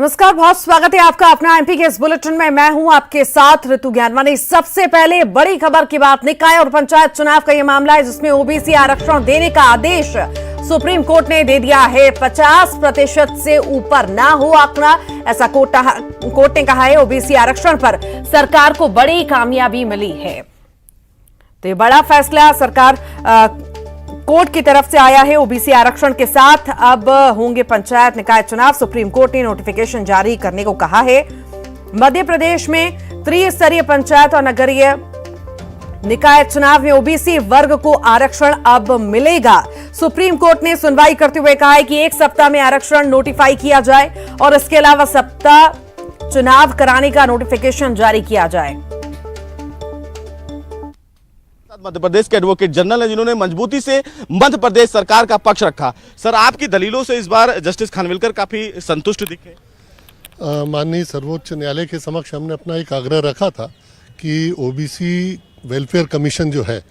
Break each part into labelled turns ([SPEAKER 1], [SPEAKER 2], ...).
[SPEAKER 1] नमस्कार, बहुत स्वागत है आपका अपना एमपी के इस बुलेटिन में। मैं हूं आपके साथ ऋतु ज्ञानवानी। सबसे पहले बड़ी खबर की बात, निकाय और पंचायत चुनाव का यह मामला है जिसमें ओबीसी आरक्षण देने का आदेश सुप्रीम कोर्ट ने दे दिया है। 50% से ऊपर ना हो आंकड़ा, ऐसा कोर्ट ने कहा है। ओबीसी आरक्षण पर सरकार को बड़ी कामयाबी मिली है, तो ये बड़ा फैसला सरकार कोर्ट की तरफ से आया है। ओबीसी आरक्षण के साथ अब होंगे पंचायत निकाय चुनाव। सुप्रीम कोर्ट ने नोटिफिकेशन जारी करने को कहा है। मध्य प्रदेश में त्रिस्तरीय पंचायत और नगरीय निकाय चुनाव में ओबीसी वर्ग को आरक्षण अब मिलेगा। सुप्रीम कोर्ट ने सुनवाई करते हुए कहा है कि 1 सप्ताह में आरक्षण नोटिफाई किया जाए और इसके अलावा सप्ताह चुनाव कराने का नोटिफिकेशन जारी किया जाए।
[SPEAKER 2] मध्य प्रदेश के एडवोकेट जनरल हैं जिन्होंने मजबूती से मध्य प्रदेश सरकार का पक्ष रखा। सर, आपकी दलीलों से इस बार जस्टिस खानविलकर काफी संतुष्ट दिखे।
[SPEAKER 3] माननीय सर्वोच्च न्यायालय के समक्ष हमने अपना एक आग्रह रखा था कि ओबीसी वेलफेयर कमीशन जो है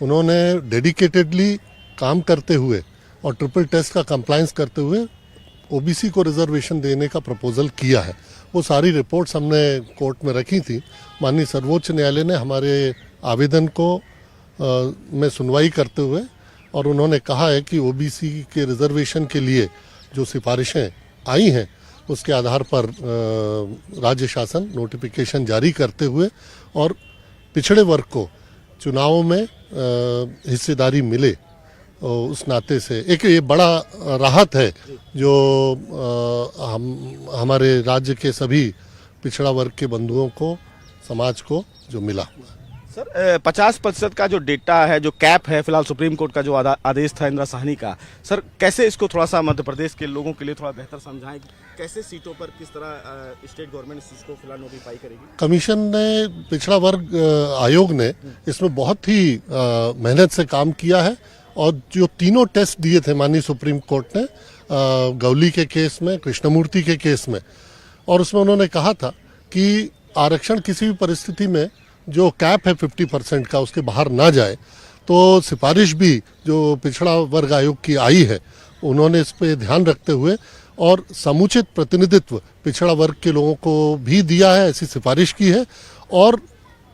[SPEAKER 3] उन्होंने डेडिकेटेडली काम करते हुए और ट्रिपल टेस्ट का कंप्लायंस करते हुए ओबीसी को रिजर्वेशन देने का प्रपोजल किया है। वो सारी रिपोर्ट्स हमने कोर्ट में रखी थी। माननीय सर्वोच्च न्यायालय ने हमारे आवेदन को में सुनवाई करते हुए और उन्होंने कहा है कि ओबीसी के रिजर्वेशन के लिए जो सिफारिशें आई हैं उसके आधार पर राज्य शासन नोटिफिकेशन जारी करते हुए और पिछड़े वर्ग को चुनावों में हिस्सेदारी मिले, उस नाते से एक ये बड़ा राहत है जो हमारे राज्य के सभी पिछड़ा वर्ग के बंधुओं को, समाज को जो मिला।
[SPEAKER 2] सर, 50% का जो डेटा है, जो कैप है, फिलहाल सुप्रीम कोर्ट का जो आदेश था इंदिरा साहनी का, सर कैसे इसको थोड़ा सा मध्य प्रदेश के लोगों के लिए थोड़ा बेहतर समझाएं, कैसे सीटों पर किस तरह स्टेट गवर्नमेंट इसको फिलहाल नोटिफाई करेगी?
[SPEAKER 3] कमीशन ने, पिछड़ा वर्ग आयोग ने इसमें बहुत ही मेहनत से काम किया है और जो तीनों टेस्ट दिए थे माननीय सुप्रीम कोर्ट ने गौली के केस में, कृष्णमूर्ति के केस में, और उसमें उन्होंने कहा था कि आरक्षण किसी भी परिस्थिति में जो कैप है 50% का उसके बाहर ना जाए। तो सिफारिश भी जो पिछड़ा वर्ग आयोग की आई है उन्होंने इस पे ध्यान रखते हुए और समुचित प्रतिनिधित्व पिछड़ा वर्ग के लोगों को भी दिया है, ऐसी सिफारिश की है और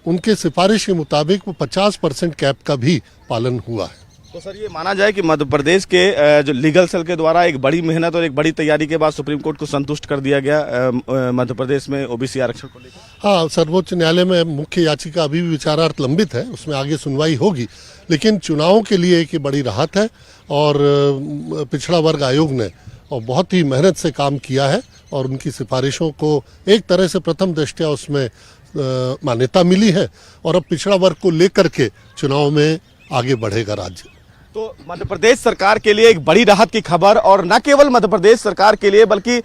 [SPEAKER 3] उनके सिफारिश के मुताबिक वो 50% कैप का भी पालन हुआ है।
[SPEAKER 2] तो सर, ये माना जाए कि मध्य प्रदेश के जो लीगल सेल के द्वारा एक बड़ी मेहनत और एक बड़ी तैयारी के बाद सुप्रीम कोर्ट को संतुष्ट कर दिया गया मध्य प्रदेश में ओबीसी आरक्षण को लेकर।
[SPEAKER 3] हाँ, सर्वोच्च न्यायालय में मुख्य याचिका अभी भी विचारार्थ लंबित है, उसमें आगे सुनवाई होगी, लेकिन चुनावों के लिए एक बड़ी राहत है और पिछड़ा वर्ग आयोग ने और बहुत ही मेहनत से काम किया है और उनकी सिफारिशों को एक तरह से प्रथम दृष्टया उसमें मान्यता मिली है और अब पिछड़ा वर्ग को लेकर के चुनाव में आगे बढ़ेगा राज्य।
[SPEAKER 2] तो मध्य प्रदेश सरकार के लिए एक बड़ी राहत की खबर, और न केवल मध्य प्रदेश सरकार के लिए बल्कि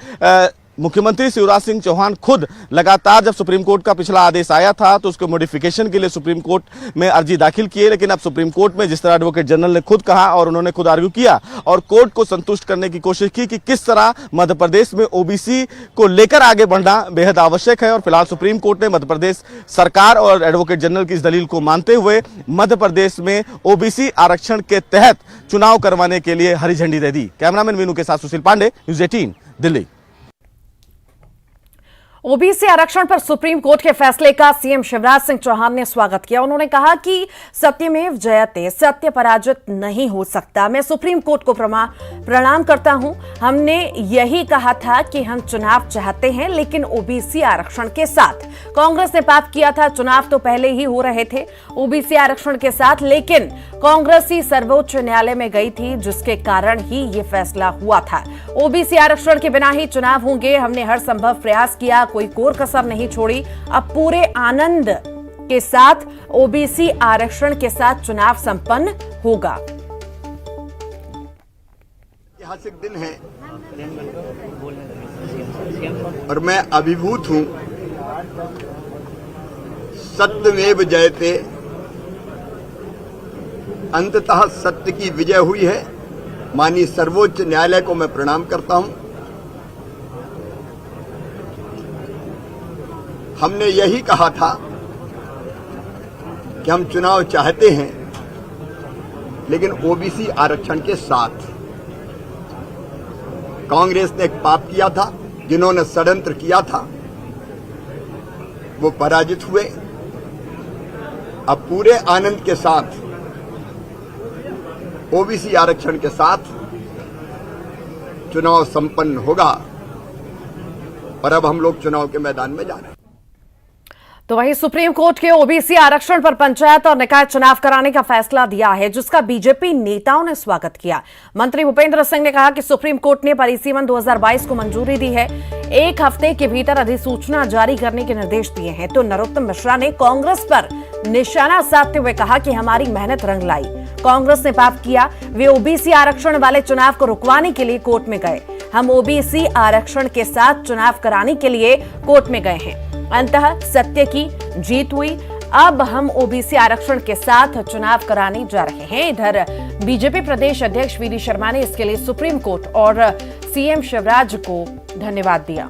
[SPEAKER 2] मुख्यमंत्री शिवराज सिंह चौहान खुद लगातार, जब सुप्रीम कोर्ट का पिछला आदेश आया था तो उसके मॉडिफिकेशन के लिए सुप्रीम कोर्ट में अर्जी दाखिल किए, लेकिन अब सुप्रीम कोर्ट में जिस तरह एडवोकेट जनरल ने खुद कहा और उन्होंने खुद आर्ग्यू किया और कोर्ट को संतुष्ट करने की कोशिश की कि किस तरह मध्य प्रदेश में ओबीसी को लेकर आगे बढ़ना बेहद आवश्यक है। और फिलहाल सुप्रीम कोर्ट ने मध्य प्रदेश सरकार और एडवोकेट जनरल की इस दलील को मानते हुए मध्य प्रदेश में ओबीसी आरक्षण के तहत चुनाव करवाने के लिए हरी झंडी दे दी। कैमरामैन मीनू के साथ सुशील पांडे, न्यूज़ 18 दिल्ली।
[SPEAKER 1] ओबीसी आरक्षण पर सुप्रीम कोर्ट के फैसले का सीएम शिवराज सिंह चौहान ने स्वागत किया। उन्होंने कहा कि सत्यमेव जयते, सत्य पराजित नहीं हो सकता। मैं सुप्रीम कोर्ट को प्रणाम करता हूं। हमने यही कहा था कि हम चुनाव चाहते हैं, लेकिन ओबीसी आरक्षण के साथ। कांग्रेस ने पाप किया था, चुनाव तो पहले ही हो रहे थे ओबीसी आरक्षण के साथ, लेकिन कांग्रेस ही सर्वोच्च न्यायालय में गई थी, जिसके कारण ही ये फैसला हुआ था। ओबीसी आरक्षण के बिना ही चुनाव होंगे। हमने हर संभव प्रयास किया, कोई कोर कसर नहीं छोड़ी। अब पूरे आनंद के साथ ओबीसी आरक्षण के साथ चुनाव संपन्न होगा।
[SPEAKER 4] ऐतिहासिक दिन है और मैं अभिभूत हूं। सत्यमेव जयते, अंततः सत्य की विजय हुई है। माननीय सर्वोच्च न्यायालय को मैं प्रणाम करता हूं। हमने यही कहा था कि हम चुनाव चाहते हैं, लेकिन ओबीसी आरक्षण के साथ। कांग्रेस ने एक पाप किया था, जिन्होंने षड्यंत्र किया था वो पराजित हुए। अब पूरे आनंद के साथ ओबीसी आरक्षण के साथ चुनाव संपन्न होगा और अब हम लोग चुनाव के मैदान में जा रहे हैं।
[SPEAKER 1] तो वहीं सुप्रीम कोर्ट के ओबीसी आरक्षण पर पंचायत और निकाय चुनाव कराने का फैसला दिया है, जिसका बीजेपी नेताओं ने स्वागत किया। मंत्री भूपेंद्र सिंह ने कहा कि सुप्रीम कोर्ट ने परिसीमन 2022 को मंजूरी दी है। 1 हफ्ते के भीतर अधिसूचना जारी करने के निर्देश दिए हैं। तो नरोत्तम मिश्रा ने कांग्रेस पर निशाना साधते हुए कहा कि हमारी मेहनत रंग लाई। कांग्रेस ने पाप किया, वे ओबीसी आरक्षण वाले चुनाव को रुकवाने के लिए कोर्ट में गए। हम ओबीसी आरक्षण के साथ चुनाव कराने के लिए कोर्ट में गए हैं। अंततः सत्य की जीत हुई। अब हम ओबीसी आरक्षण के साथ चुनाव कराने जा रहे हैं। इधर बीजेपी प्रदेश अध्यक्ष वीडी शर्मा ने इसके लिए सुप्रीम कोर्ट और सीएम शिवराज को धन्यवाद दिया।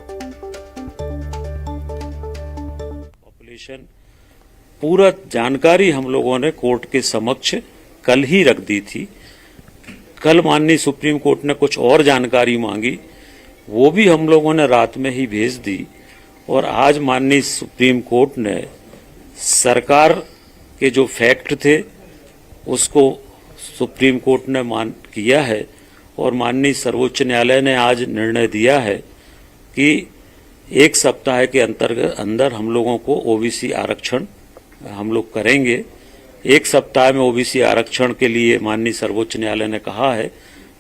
[SPEAKER 5] पॉपुलेशन पूरा जानकारी हम लोगों ने कोर्ट के समक्ष कल ही रख दी थी। कल माननीय सुप्रीम कोर्ट ने कुछ और जानकारी मांगी, वो भी हम लोगों ने रात में ही भेज दी। और आज माननीय सुप्रीम कोर्ट ने सरकार के जो फैक्ट थे उसको सुप्रीम कोर्ट ने मान किया है। और माननीय सर्वोच्च न्यायालय ने आज निर्णय दिया है कि 1 सप्ताह के अंदर हम लोगों को ओबीसी आरक्षण हम लोग करेंगे। 1 सप्ताह में ओबीसी आरक्षण के लिए माननीय सर्वोच्च न्यायालय ने कहा है।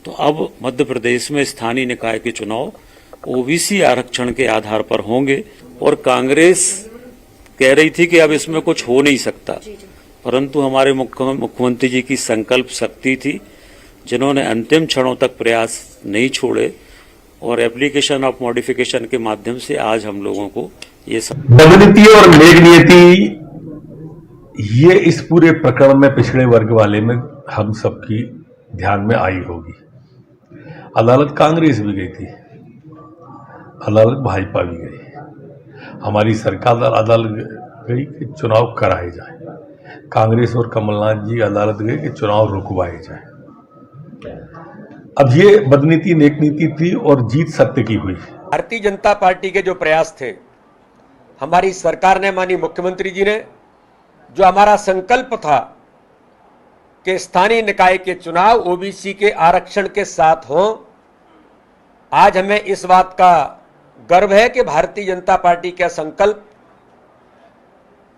[SPEAKER 5] तो अब मध्य प्रदेश में स्थानीय निकाय के चुनाव ओबीसी आरक्षण के आधार पर होंगे। और कांग्रेस कह रही थी कि अब इसमें कुछ हो नहीं सकता, परंतु हमारे मुख्यमंत्री जी की संकल्प शक्ति थी, जिन्होंने अंतिम क्षणों तक प्रयास नहीं छोड़े और एप्लीकेशन ऑफ मॉडिफिकेशन के माध्यम से आज हम लोगों को ये सब
[SPEAKER 6] बदनीति और मेघनीति ये इस पूरे प्रकरण में पिछड़े वर्ग वाले में हम सबकी ध्यान में आई होगी। अदालत कांग्रेस भी गई थी, अदालत भाजपा भी गई, हमारी सरकार अदालत गई कि चुनाव कराए जाए। कांग्रेस और कमलनाथ जी अदालत गए कि चुनाव रुकवाए जाए। अब ये बदनीति नेकनीति थी और जीत सत्य की हुई।
[SPEAKER 7] भारतीय जनता पार्टी के जो प्रयास थे, हमारी सरकार ने, माननीय मुख्यमंत्री जी ने, जो हमारा संकल्प था कि स्थानीय निकाय के चुनाव ओबीसी के आरक्षण के साथ हों, आज हमें इस बात का गर्व है कि भारतीय जनता पार्टी का संकल्प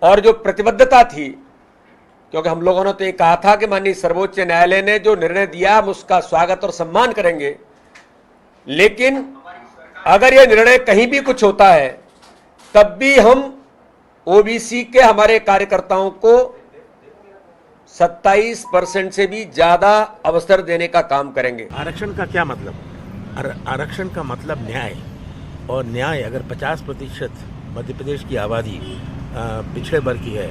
[SPEAKER 7] और जो प्रतिबद्धता थी, क्योंकि हम लोगों ने तो ये कहा था कि माननीय सर्वोच्च न्यायालय ने जो निर्णय दिया हम उसका स्वागत और सम्मान करेंगे, लेकिन अगर ये निर्णय कहीं भी कुछ होता है तब भी हम ओबीसी के हमारे कार्यकर्ताओं को 27% से भी ज्यादा अवसर देने का काम करेंगे।
[SPEAKER 8] आरक्षण का क्या मतलब? आरक्षण का मतलब न्याय, और न्याय अगर 50% मध्य प्रदेश की आबादी पिछड़े वर्ग की है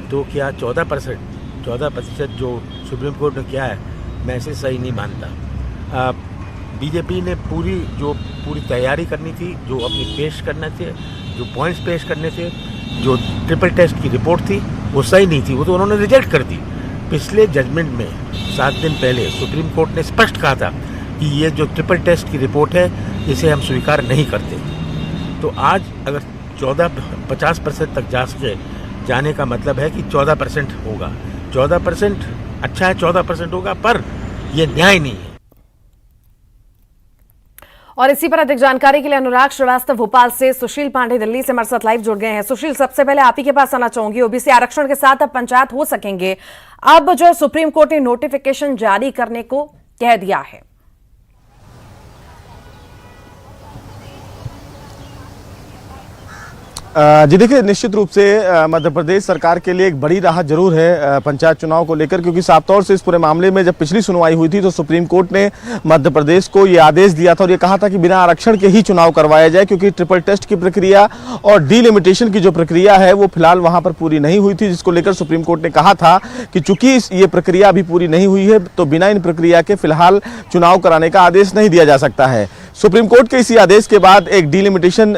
[SPEAKER 8] तो क्या 14% जो सुप्रीम कोर्ट ने किया है, मैं इसे सही नहीं मानता। बीजेपी ने पूरी तैयारी करनी थी, जो अपनी पेश करने थे, जो पॉइंट्स पेश करने थे, जो ट्रिपल टेस्ट की रिपोर्ट थी वो सही नहीं थी, वो तो उन्होंने रिजेक्ट कर दी। पिछले जजमेंट में 7 दिन पहले सुप्रीम कोर्ट ने स्पष्ट कहा था कि ये जो ट्रिपल टेस्ट की रिपोर्ट है इसे हम स्वीकार नहीं करते। तो आज अगर 50% तक जा सके, जाने का मतलब है कि 14% होगा। 14% अच्छा है, 14% होगा, पर यह न्याय नहीं है।
[SPEAKER 1] और इसी पर अधिक जानकारी के लिए अनुराग श्रीवास्तव भोपाल से, सुशील पांडे दिल्ली से हमारे साथ लाइव जुड़ गए हैं। सुशील, सबसे पहले आप ही के पास आना चाहूंगी, ओबीसी आरक्षण के साथ अब पंचायत हो सकेंगे। अब जो सुप्रीम कोर्ट ने नोटिफिकेशन जारी करने को कह दिया है,
[SPEAKER 2] जी देखिए, निश्चित रूप से मध्य प्रदेश सरकार के लिए एक बड़ी राहत जरूर है पंचायत चुनाव को लेकर, क्योंकि साफ तौर से इस पूरे मामले में जब पिछली सुनवाई हुई थी तो सुप्रीम कोर्ट ने मध्य प्रदेश को ये आदेश दिया था और ये कहा था कि बिना आरक्षण के ही चुनाव करवाया जाए, क्योंकि ट्रिपल टेस्ट की प्रक्रिया और डीलिमिटेशन की जो प्रक्रिया है वो फिलहाल वहां पर पूरी नहीं हुई थी, जिसको लेकर सुप्रीम कोर्ट ने कहा था कि चूंकि ये प्रक्रिया अभी पूरी नहीं हुई है तो बिना इन प्रक्रिया के फिलहाल चुनाव कराने का आदेश नहीं दिया जा सकता है। सुप्रीम कोर्ट के इसी आदेश के बाद एक डिलिमिटेशन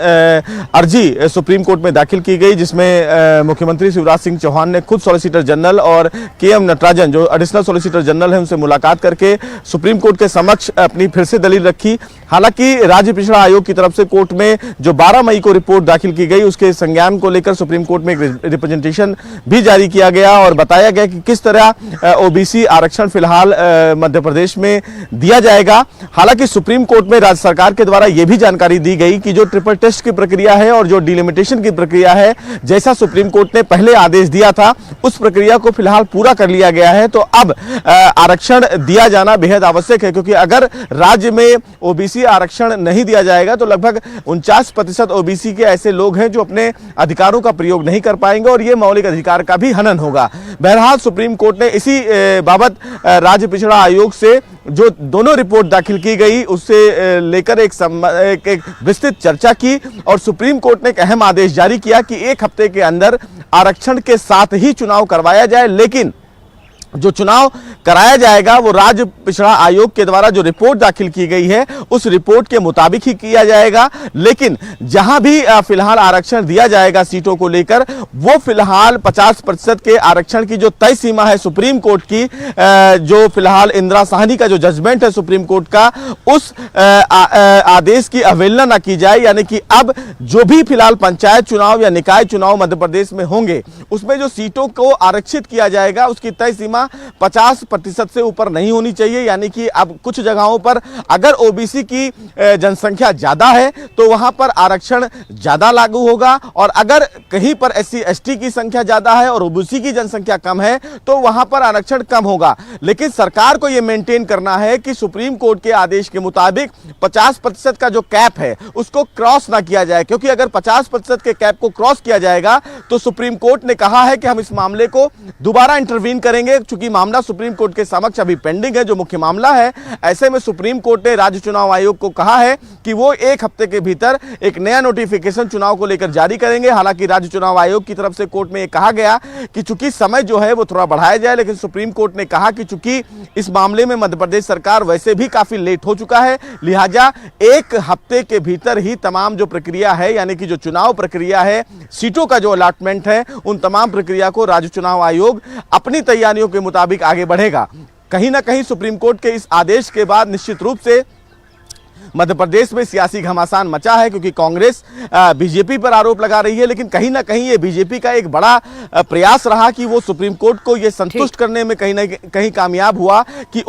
[SPEAKER 2] अर्जी सुप्रीम कोर्ट में दाखिल की गई, जिसमें मुख्यमंत्री शिवराज सिंह चौहान ने खुद सॉलिसिटर जनरल और के.एम. नटराजन जो एडिशनल सॉलिसिटर जनरल हैं उनसे मुलाकात करके सुप्रीम कोर्ट के समक्ष अपनी फिर से दलील रखी। हालांकि राज्य पिछड़ा आयोग की तरफ से कोर्ट में जो 12 मई को रिपोर्ट दाखिल की गई उसके संज्ञान को लेकर सुप्रीम कोर्ट में एक रिप्रेजेंटेशन भी जारी किया गया और बताया गया कि किस तरह ओबीसी आरक्षण फिलहाल मध्य प्रदेश में दिया जाएगा। हालांकि सुप्रीम कोर्ट में राज्य सरकार के द्वारा यह भी जानकारी दी गई कि जो ट्रिपल टेस्ट की प्रक्रिया है और जो डिलिमिटेशन की प्रक्रिया है, जैसा सुप्रीम कोर्ट ने पहले आदेश दिया था उस प्रक्रिया को फिलहाल पूरा कर लिया गया है। तो अब आरक्षण दिया जाना बेहद आवश्यक है, क्योंकि अगर राज्य में ओबीसी आरक्षण नहीं दिया जाएगा तो लगभग 49% ओबीसी के ऐसे लोग हैं जो अपने अधिकारों का प्रयोग नहीं कर पाएंगे और यह मौलिक अधिकार का भी हनन होगा। बहरहाल सुप्रीम कोर्ट ने इसी बाबत राज्य पिछड़ा आयोग से जो दोनों रिपोर्ट दाखिल की गई उससे लेकर एक विस्तृत चर्चा की और सुप्रीम कोर्ट ने एक अहम आदेश जारी किया कि 1 हफ्ते के अंदर आरक्षण के साथ ही चुनाव करवाया जाए, लेकिन जो चुनाव कराया जाएगा वो राज्य पिछड़ा आयोग के द्वारा जो रिपोर्ट दाखिल की गई है उस रिपोर्ट के मुताबिक ही किया जाएगा। लेकिन जहां भी फिलहाल आरक्षण दिया जाएगा सीटों को लेकर, वो फिलहाल 50% के आरक्षण की जो तय सीमा है सुप्रीम कोर्ट की, जो फिलहाल इंदिरा साहनी का जो जजमेंट है सुप्रीम कोर्ट का, उस आदेश की अवहेलना न की जाए। यानी कि अब जो भी फिलहाल पंचायत चुनाव या निकाय चुनाव मध्य प्रदेश में होंगे उसमें जो सीटों को आरक्षित किया जाएगा उसकी तय सीमा 50% से ऊपर नहीं होनी चाहिए। यानी कि अब कुछ जगहों पर अगर ओबीसी की जनसंख्या ज्यादा है तो वहां पर आरक्षण ज्यादा लागू होगा, और अगर कहीं पर एससी एसटी की संख्या ज्यादा है और ओबीसी की जनसंख्या कम है तो वहां पर आरक्षण कम होगा। लेकिन सरकार को यह मेंटेन करना है कि सुप्रीम कोर्ट के आदेश के मुताबिक 50% का जो कैप है उसको क्रॉस ना किया जाए, क्योंकि अगर 50% के कैप को क्रॉस किया जाएगा तो सुप्रीम कोर्ट ने कहा है कि हम इस मामले को दोबारा इंटरवीन करेंगे। चूंकि मामला सुप्रीम कोर्ट के समक्ष अभी पेंडिंग है, जो मुख्य मामला है, ऐसे में सुप्रीम कोर्ट ने राज्य चुनाव आयोग को कहा है कि वो 1 हफ्ते के भीतर एक नया नोटिफिकेशन चुनाव को लेकर जारी करेंगे। हालांकि राज्य चुनाव आयोग की तरफ से कोर्ट में यह कहा गया कि चूंकि समय जो है वो थोड़ा बढ़ाया जाए, लेकिन सुप्रीम कोर्ट ने कहा कि चूंकि इस मामले में मध्य प्रदेश सरकार वैसे भी काफी लेट हो चुका है, लिहाजा 1 हफ्ते के भीतर ही तमाम जो प्रक्रिया है, यानी कि जो चुनाव प्रक्रिया है, सीटों का जो अलॉटमेंट है, उन तमाम प्रक्रिया को राज्य चुनाव आयोग अपनी तैयारियों के मुताबिक आगे बढ़ेगा। कहीं ना कहीं सुप्रीम कोर्ट के इस आदेश के बाद निश्चित रूप से मध्य प्रदेश में सियासी घमासान मचा है, क्योंकि कांग्रेस बीजेपी पर आरोप लगा रही है, लेकिन कहीं ना कहीं ये बीजेपी का एक बड़ा प्रयास रहा कि वो सुप्रीम कोर्ट को ये संतुष्ट करने में कहीं ना कहीं कामयाब हुआ कि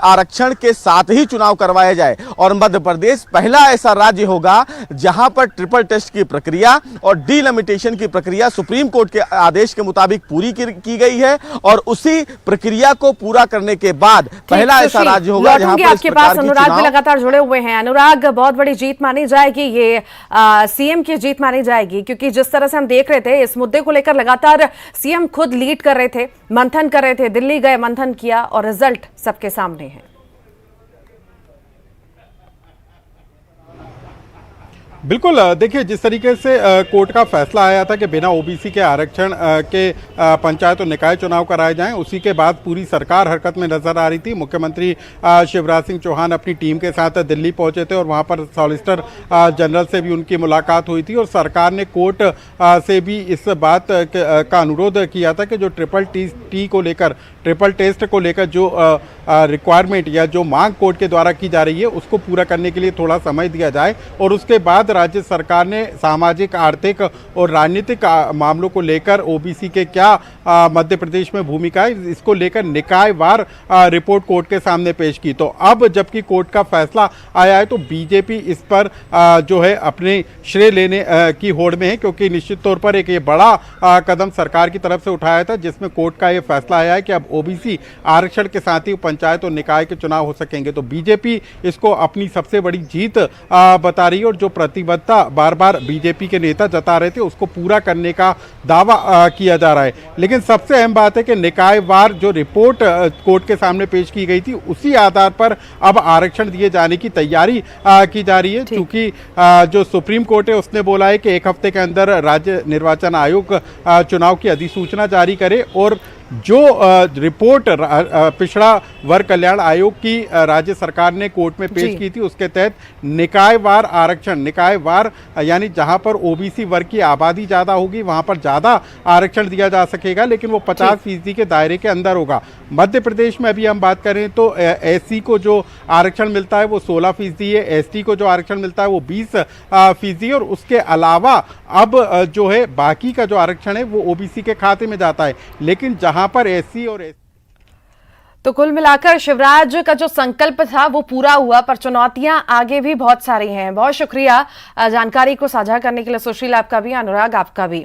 [SPEAKER 2] आरक्षण के साथ ही चुनाव करवाया जाए। और मध्य प्रदेश पहला ऐसा राज्य होगा जहां पर ट्रिपल टेस्ट की प्रक्रिया और डिलिमिटेशन की प्रक्रिया सुप्रीम कोर्ट के आदेश के मुताबिक पूरी की गई है, और उसी प्रक्रिया को पूरा करने के बाद पहला ऐसा राज्य होगा जहां पर
[SPEAKER 1] आपके पास अनुराग भी लगातार जुड़े हुए हैं। अनुराग, बहुत बड़ी जीत मानी जाएगी ये, सीएम की जीत मानी जाएगी, क्योंकि जिस तरह से हम देख रहे थे इस मुद्दे को लेकर लगातार सीएम खुद लीड कर रहे थे, मंथन कर रहे थे, दिल्ली गए, मंथन किया और रिजल्ट सबके सामने है।
[SPEAKER 9] बिल्कुल, देखिए जिस तरीके से कोर्ट का फैसला आया था कि बिना ओबीसी के आरक्षण के पंचायत और निकाय चुनाव कराए जाएं, उसी के बाद पूरी सरकार हरकत में नजर आ रही थी। मुख्यमंत्री शिवराज सिंह चौहान अपनी टीम के साथ दिल्ली पहुंचे थे और वहां पर सॉलिसिटर जनरल से भी उनकी मुलाकात हुई थी, और सरकार ने कोर्ट से भी इस बात का अनुरोध किया था कि जो ट्रिपल टेस्ट को लेकर जो रिक्वायरमेंट या जो मांग कोर्ट के द्वारा की जा रही है उसको पूरा करने के लिए थोड़ा समय दिया जाए। और उसके बाद राज्य सरकार ने सामाजिक, आर्थिक और राजनीतिक मामलों को लेकर ओबीसी के क्या मध्य प्रदेश में भूमिका है, इसको लेकर निकायवार रिपोर्ट कोर्ट के सामने पेश की। तो अब जबकि कोर्ट का फैसला आया है तो बीजेपी इस पर जो है अपने श्रेय लेने की होड़ में है, क्योंकि निश्चित तौर पर एक ये बड़ा कदम सरकार की तरफ से उठाया था, जिसमें कोर्ट का ये फैसला आया है कि अब ओबीसी आरक्षण के साथ ही पंचायत और निकाय के चुनाव हो सकेंगे। तो बीजेपी इसको अपनी सबसे बड़ी जीत बता रही है, और जो प्रतिबद्धता बार बार बीजेपी के नेता जता रहे थे उसको पूरा करने का दावा किया जा रहा है। लेकिन सबसे अहम बात है कि निकायवार जो रिपोर्ट कोर्ट के सामने पेश की गई थी उसी आधार पर अब आरक्षण दिए जाने की तैयारी की जा रही है। क्योंकि जो सुप्रीम कोर्ट है उसने बोला है कि 1 हफ्ते के अंदर राज्य निर्वाचन आयोग चुनाव की अधिसूचना जारी करे, और जो रिपोर्ट पिछड़ा वर्ग कल्याण आयोग की राज्य सरकार ने कोर्ट में पेश
[SPEAKER 1] जी।
[SPEAKER 9] की थी, उसके तहत निकायवार आरक्षण, निकायवार यानी जहां पर ओबीसी वर्ग की आबादी ज्यादा होगी वहां पर ज्यादा आरक्षण दिया जा सकेगा, लेकिन वो 50% के दायरे के अंदर होगा। मध्य प्रदेश में अभी हम बात करें तो एससी को जो आरक्षण मिलता है वो 16% है, एसटी को जो आरक्षण मिलता है वो 20% और उसके अलावा अब जो है बाकी का जो आरक्षण है वो ओबीसी के खाते में जाता है। लेकिन जहां पर एससी और
[SPEAKER 1] तो कुल मिलाकर शिवराज का जो संकल्प था वो पूरा हुआ, पर चुनौतियां आगे भी बहुत सारी हैं। बहुत शुक्रिया जानकारी को साझा करने के लिए सुशील, आपका भी, अनुराग आपका भी।